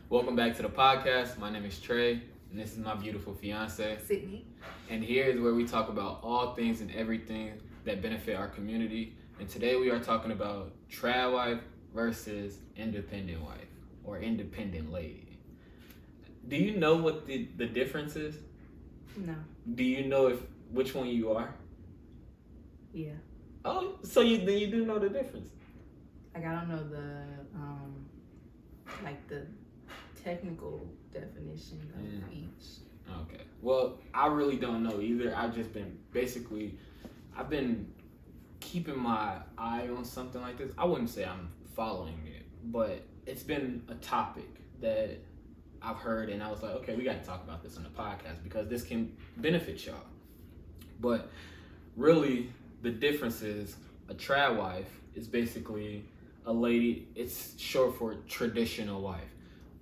Welcome back to the podcast. My name is Tre, and this is my beautiful fiance, Sydnee. And here is where we talk about all things and everything that benefit our community. And today we are talking about TradWife versus independent wife or independent lady. Do you know what the difference is? No. Do you know which one you are? Yeah. Oh, so you do know the difference. Like, I don't know the technical definition of each. Okay. Well, I really don't know either. I've been keeping my eye on something like this. I wouldn't say I'm following it, but it's been a topic that I've heard, and I was like, okay, we got to talk about this on the podcast because this can benefit y'all. But really, the difference is a trad wife is basically a lady. It's short for traditional wife.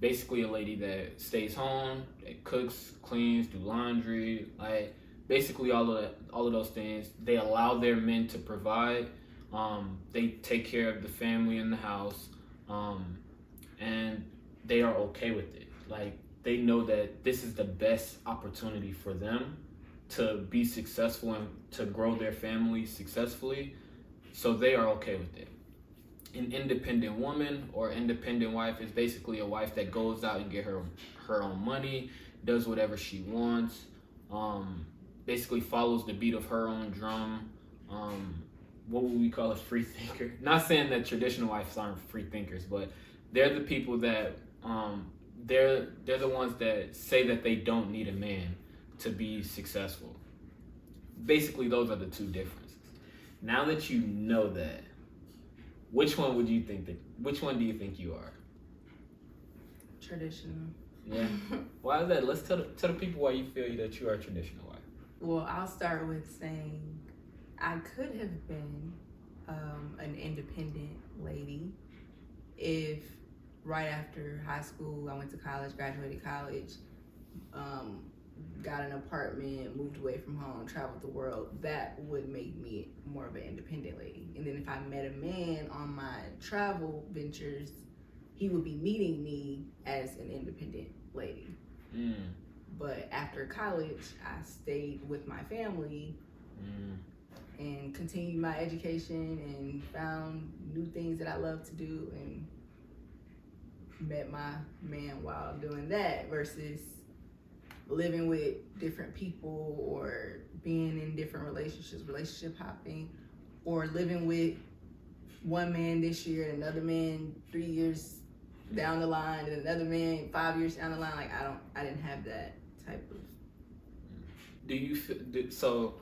Basically, a lady that stays home, that cooks, cleans, do laundry, like basically all of those things. They allow their men to provide. They take care of the family in the house, and they are okay with it. Like, they know that this is the best opportunity for them to be successful and to grow their family successfully, so they are okay with it. An independent woman or independent wife is basically a wife that goes out and get her own money, does whatever she wants, basically follows the beat of her own drum. What would we call a free thinker? Not saying that traditional wives aren't free thinkers, but they're the people that they're the ones that say that they don't need a man to be successful. Basically, those are the two differences. Now that you know that, which one do you think you are? Traditional. Yeah. Why is that? Let's tell the people why you feel that you are a traditional wife. Well, I'll start with saying I could have been an independent lady if right after high school I went to college, graduated college, got an apartment, moved away from home, traveled the world. That would make me more of an independent lady. And then if I met a man on my travel ventures, he would be meeting me as an independent lady. But after college, I stayed with my family and continued my education and found new things that I love to do and met my man while doing that, versus living with different people or being in different relationships, relationship hopping, or living with one man this year and another man 3 years down the line and another man 5 years down the line. Like, I didn't have that type of. Do you feel so?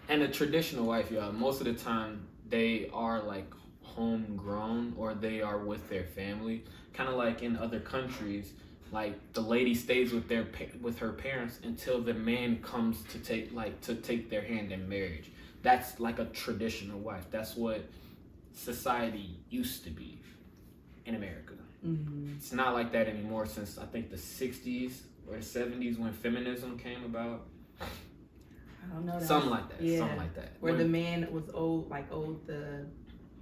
And a traditional wife, y'all, most of the time they are like homegrown or they are with their family. Kind of like in other countries, like the lady stays with her parents until the man comes to take their hand in marriage. That's like a traditional wife. That's what society used to be in America. Mm-hmm. It's not like that anymore since I think the 60s or the 70s when feminism came about. I don't know. Something like that. Yeah. Something like that. Where the man was owed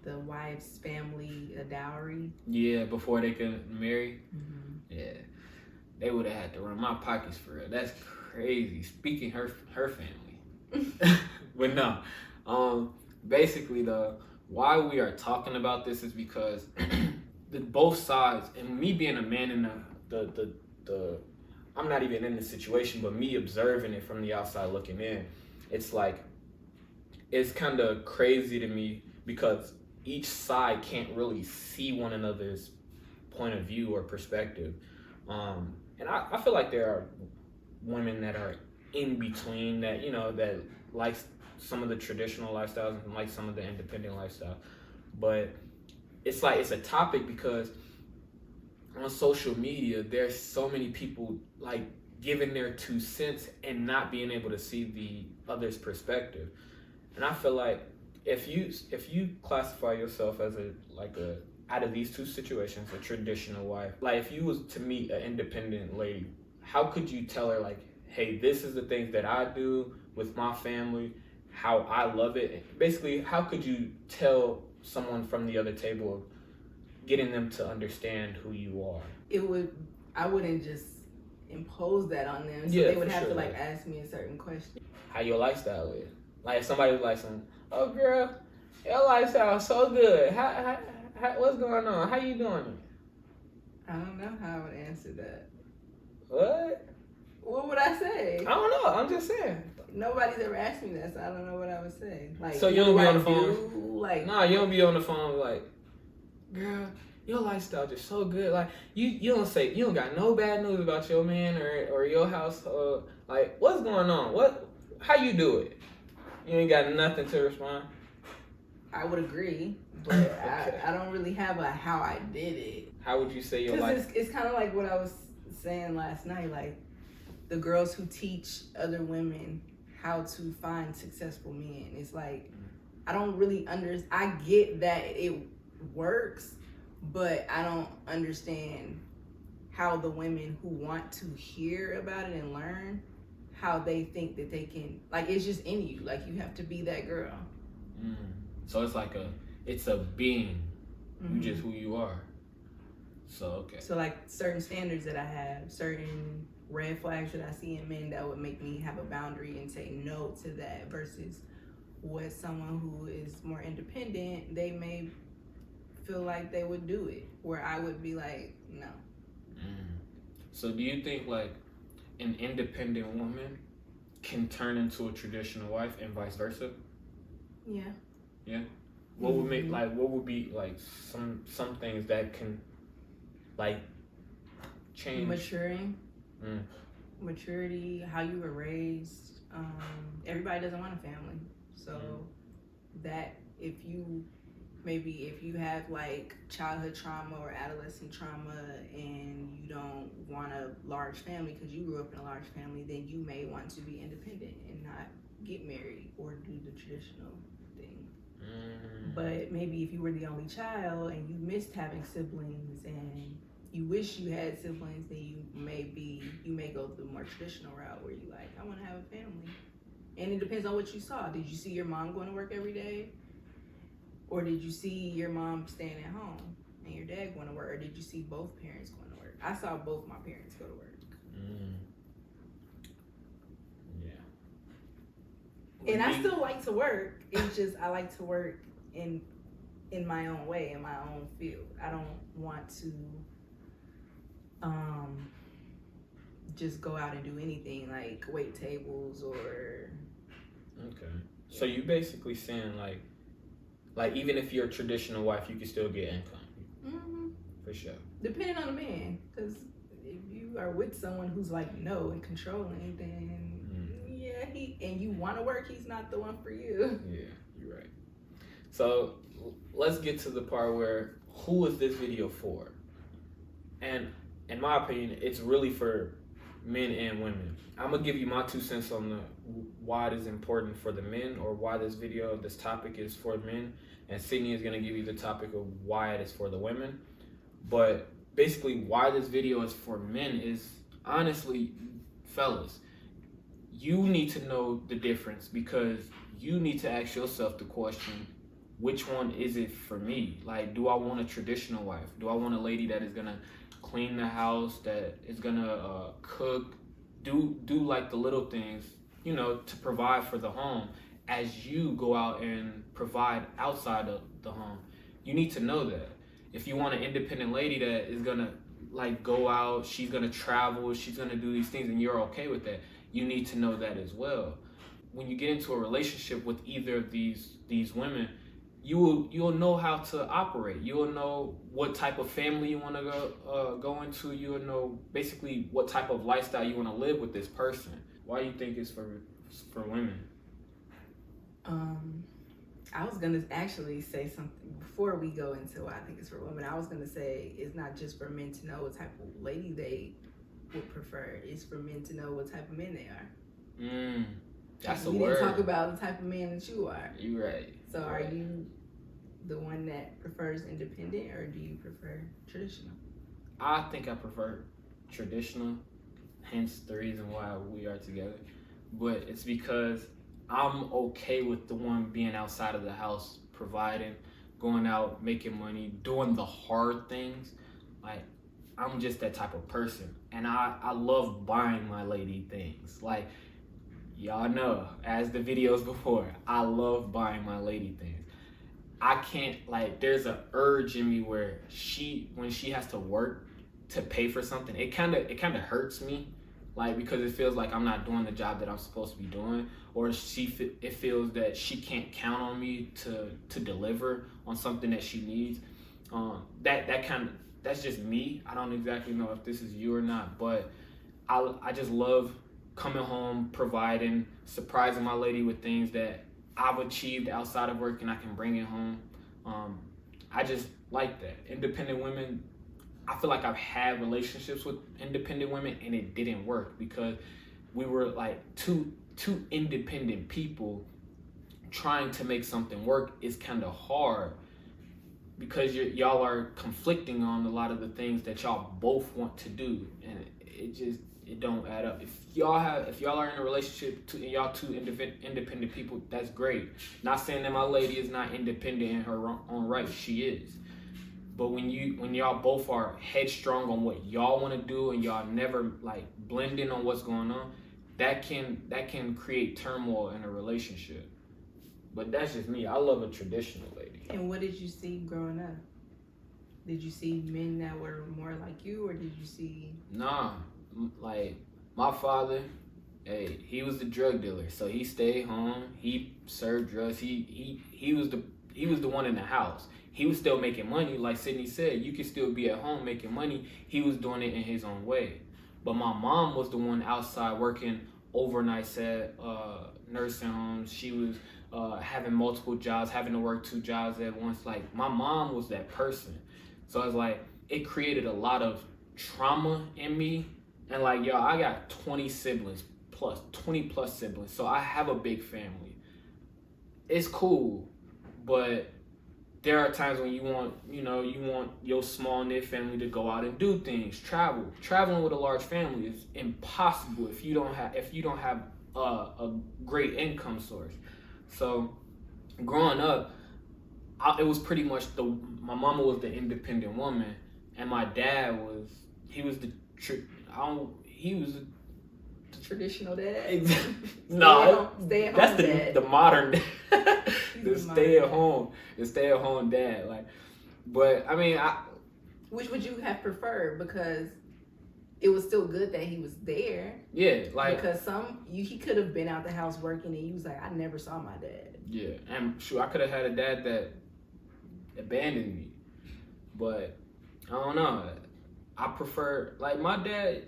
the wife's family a dowry. Yeah, before they could marry. Mm-hmm. Yeah. They would have had to run my pockets for real. That's crazy. Speaking her family. But no. Basically though, why we are talking about this is because both sides, and me being a man in the I'm not even in the situation, but me observing it from the outside looking in, it's like, it's kind of crazy to me because each side can't really see one another's point of view or perspective. And I feel like there are women that are in between that, that like some of the traditional lifestyles and like some of the independent lifestyle. But it's like, it's a topic because on social media, there's so many people like giving their 2 cents and not being able to see the other's perspective. And I feel like if you classify yourself as out of these two situations, a traditional wife, like if you was to meet an independent lady, how could you tell her like, hey, this is the things that I do with my family, how I love it? Basically, how could you tell someone from the other table, getting them to understand who you are? It would I wouldn't just impose that on them. So Yeah, they would for have sure, to like like- ask me a certain question. How your lifestyle is. Like if somebody was like some, oh girl, your lifestyle is so good. How what's going on? How you doing it? I don't know how I would answer that. What? What would I say? I don't know. I'm just saying. Nobody's ever asked me that, so I don't know what I would say. Like, So you don't what be do on I the phone? do? Like, Nah, you don't be on the phone like, girl, your lifestyle just so good. Like you don't say you don't got no bad news about your man or your house. Like what's going on? How you do it? You ain't got nothing to respond. I would agree, but Okay. I don't really have a how I did it. How would you say your Because life? it's kind of like what I was saying last night. Like the girls who teach other women how to find successful men. It's like I don't really understand. I get that it works, but I don't understand how the women who want to hear about it and learn how they think that they can. Like it's just in you. Like you have to be that girl. So it's like it's a being. Mhm. You just who you are. So okay. So like certain standards that I have, certain red flags that I see in men that would make me have a boundary and say no to that versus what someone who is more independent, they may feel like they would do it where I would be like, no. So do you think like an independent woman can turn into a traditional wife and vice versa? Yeah. Yeah. What would make what would be like some things that can like change? Maturing. Mm. Maturity, how you were raised. Everybody doesn't want a family. So that if you have like childhood trauma or adolescent trauma and you don't want a large family because you grew up in a large family, then you may want to be independent and not get married or do the traditional thing. But maybe if you were the only child and you missed having siblings and you wish you had siblings, then you may go the more traditional route where you like, I want to have a family. And it depends on what you saw. Did you see your mom going to work every day? Or did you see your mom staying at home and your dad going to work? Or did you see both parents going to work? I saw both my parents go to work. Yeah. And I still like to work. It's just I like to work in my own way, in my own field. I don't want to just go out and do anything like wait tables or. Okay. So you basically saying like even if you're a traditional wife, you can still get income. Mm-hmm. For sure. Depending on the man, because if you are with someone who's like no and controlling, then and you want to work, he's not the one for you. Yeah, you're right. So let's get to the part where who is this video for? And in my opinion, it's really for men and women. I'm gonna give you my 2 cents on why it is important for the men, or why this topic is for men, and Sydney is gonna give you the topic of why it is for the women. But basically, why this video is for men is honestly, fellas, you need to know the difference, because you need to ask yourself the question, which one is it for me? Like, do I want a traditional wife? Do I want a lady that is gonna clean the house, that is gonna cook, do like the little things, to provide for the home as you go out and provide outside of the home? You need to know that. If you want an independent lady that is gonna like go out, she's gonna travel, she's gonna do these things, and you're okay with that, you need to know that as well. When you get into a relationship with either of these women, you'll know how to operate. You'll know what type of family you want to go into. You'll know basically what type of lifestyle you want to live with this person. Why do you think it's for women? I was gonna actually say something before we go into why I think it's for women. I was gonna say it's not just for men to know what type of lady they would prefer. It's for men to know what type of men they are. That's a we word. didn't talk about the type of man that you are. You're right. So are you the one that prefers independent, or do you prefer traditional? I think I prefer traditional, hence the reason why we are together. But it's because I'm okay with the one being outside of the house, providing, going out, making money, doing the hard things. Like, I'm just that type of person, and I love buying my lady things. Like, y'all know, as the videos before, I love buying my lady things. I can't, like, there's an urge in me where when she has to work to pay for something, it kind of hurts me, like, because it feels like I'm not doing the job that I'm supposed to be doing, or it feels that she can't count on me to deliver on something that she needs. That's just me. I don't exactly know if this is you or not, but I just love coming home, providing, surprising my lady with things that I've achieved outside of work and I can bring it home. I just like that. Independent women, I feel like I've had relationships with independent women and it didn't work because we were like two independent people trying to make something work is kind of hard because y'all are conflicting on a lot of the things that y'all both want to do, and it don't add up. If y'all are in a relationship and y'all two independent people, that's great. Not saying that my lady is not independent in her own right, she is. But when y'all both are headstrong on what y'all want to do and y'all never like blend in on what's going on, that can create turmoil in a relationship. But that's just me. I love a traditional lady. And what did you see growing up? Did you see men that were more like you, or did you see? Nah, like my father, hey, he was the drug dealer, so he stayed home. He served drugs. He was the one in the house. He was still making money, like Sydnee said. You could still be at home making money. He was doing it in his own way. But my mom was the one outside working overnights at nursing homes. She was having multiple jobs, having to work 2 jobs at once. Like, my mom was that person. So it's like, it created a lot of trauma in me. And like, yo, I got 20 plus siblings. So I have a big family. It's cool, but there are times when you want your small knit family to go out and do things, travel. Traveling with a large family is impossible if you don't have a great income source. So growing up, it was pretty much my mama was the independent woman, and my dad was the traditional dad. No, stay at home that's dad. the modern dad. the stay at home dad. Like, but I mean, which would you have preferred? Because it was still good that he was there. Yeah, like, because he could have been out the house working and he was like, I never saw my dad. Yeah, and sure, I could have had a dad that abandoned me, but I don't know. I prefer, like, my dad.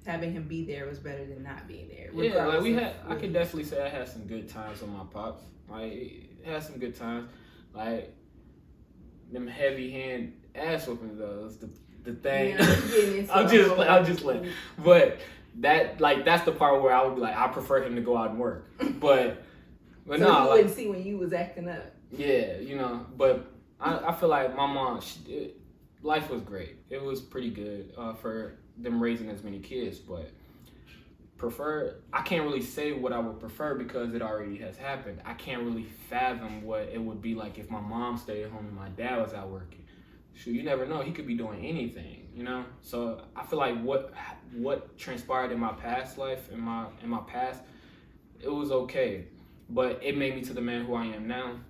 Having him be there was better than not being there. Yeah, like I could definitely say I had some good times with my pops. Like, it had some good times. Like, them heavy hand ass whoopings though. The thing. Yeah, I'm just like, but that's the part where I would be like, I prefer him to go out and work. But so no, you wouldn't see when you was acting up. Yeah, but I feel like my mom, life was great. It was pretty good for them raising as many kids, but I can't really say what I would prefer because it already has happened. I can't really fathom what it would be like if my mom stayed home and my dad was out working. Shoot, you never know. He could be doing anything, So I feel like what transpired in my past life, in my past, it was okay, but it made me to the man who I am now.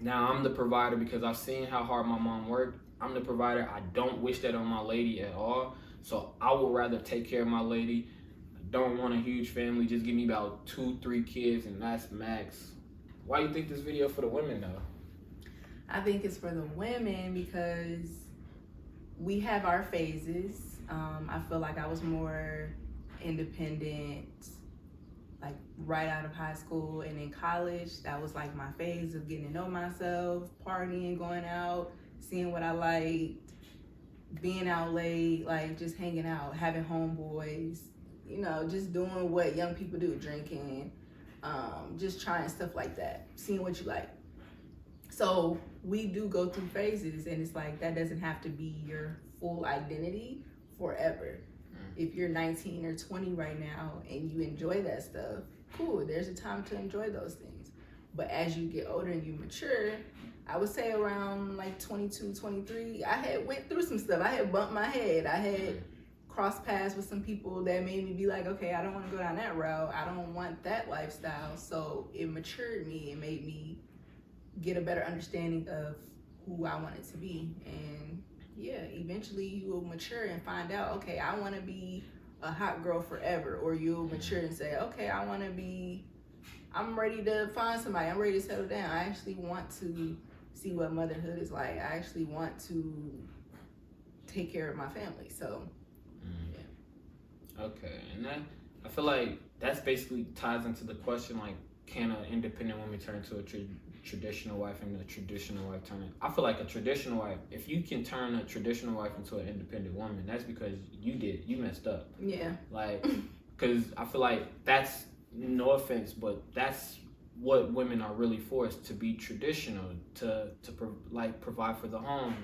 Now I'm the provider because I've seen how hard my mom worked. I'm the provider. I don't wish that on my lady at all. So I would rather take care of my lady. I don't want a huge family. Just give me about 2-3 kids and that's max. Why you think this video for the women though? I think it's for the women because we have our phases. I feel like I was more independent, like right out of high school, and in college, that was like my phase of getting to know myself, partying, going out, seeing what I liked, being out late, like just hanging out, having homeboys, just doing what young people do, drinking, just trying stuff like that, seeing what you like. So we do go through phases, and it's like that doesn't have to be your full identity forever. If you're 19 or 20 right now and you enjoy that stuff, cool, there's a time to enjoy those things. But as you get older and you mature, I would say around like 22, 23, I had went through some stuff. I had bumped my head. I had crossed paths with some people that made me be like, okay, I don't want to go down that route. I don't want that lifestyle. So it matured me and made me get a better understanding of who I wanted to be. And yeah, eventually you will mature and find out, okay, I want to be a hot girl forever. Or you'll mature and say, okay, I'm ready to find somebody. I'm ready to settle down. I actually want to see what motherhood is like. I actually want to take care of my family. So, yeah. Okay, and I feel like that's basically ties into the question, like, can an independent woman turn into a traditional wife and a traditional wife turn it? I feel like a traditional wife, if you can turn a traditional wife into an independent woman, that's because you messed up. Yeah. Like, because I feel like that's, no offense, but that's what women are really forced to be traditional, to provide for the home,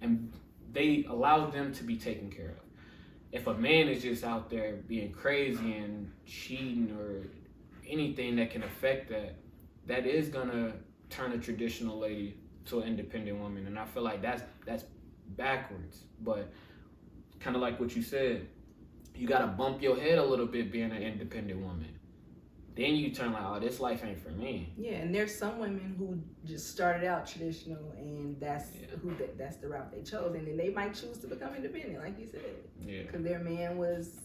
and they allow them to be taken care of. If a man is just out there being crazy and cheating or anything that can affect that, that is gonna turn a traditional lady to an independent woman, and I feel like that's backwards. But kind of like what you said, you gotta bump your head a little bit being an independent woman. Then you turn like, oh, this life ain't for me. Yeah, and there's some women who just started out traditional, and that's the route they chose, and then they might choose to become independent, like you said. Yeah. Because their man was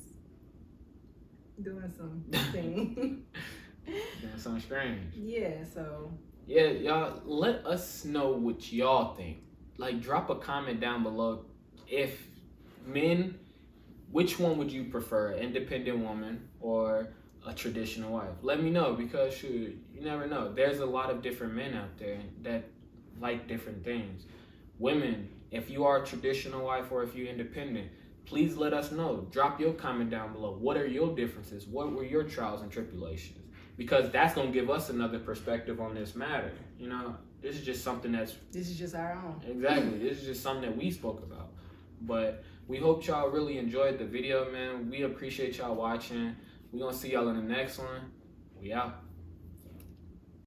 doing something. Doing something strange. Yeah, so. Yeah, y'all, let us know what y'all think. Like, drop a comment down below. If men, which one would you prefer, an independent woman or a traditional wife? Let me know, because shoot, you never know. There's a lot of different men out there that like different things. Women, if you are a traditional wife or if you're independent, please let us know. Drop your comment down below. What are your differences? What were your trials and tribulations? Because that's going to give us another perspective on this matter. You know, this is just something this is just our own. Exactly. This is just something that we spoke about. But we hope y'all really enjoyed the video, man. We appreciate y'all watching. We're going to see y'all in the next one. We out.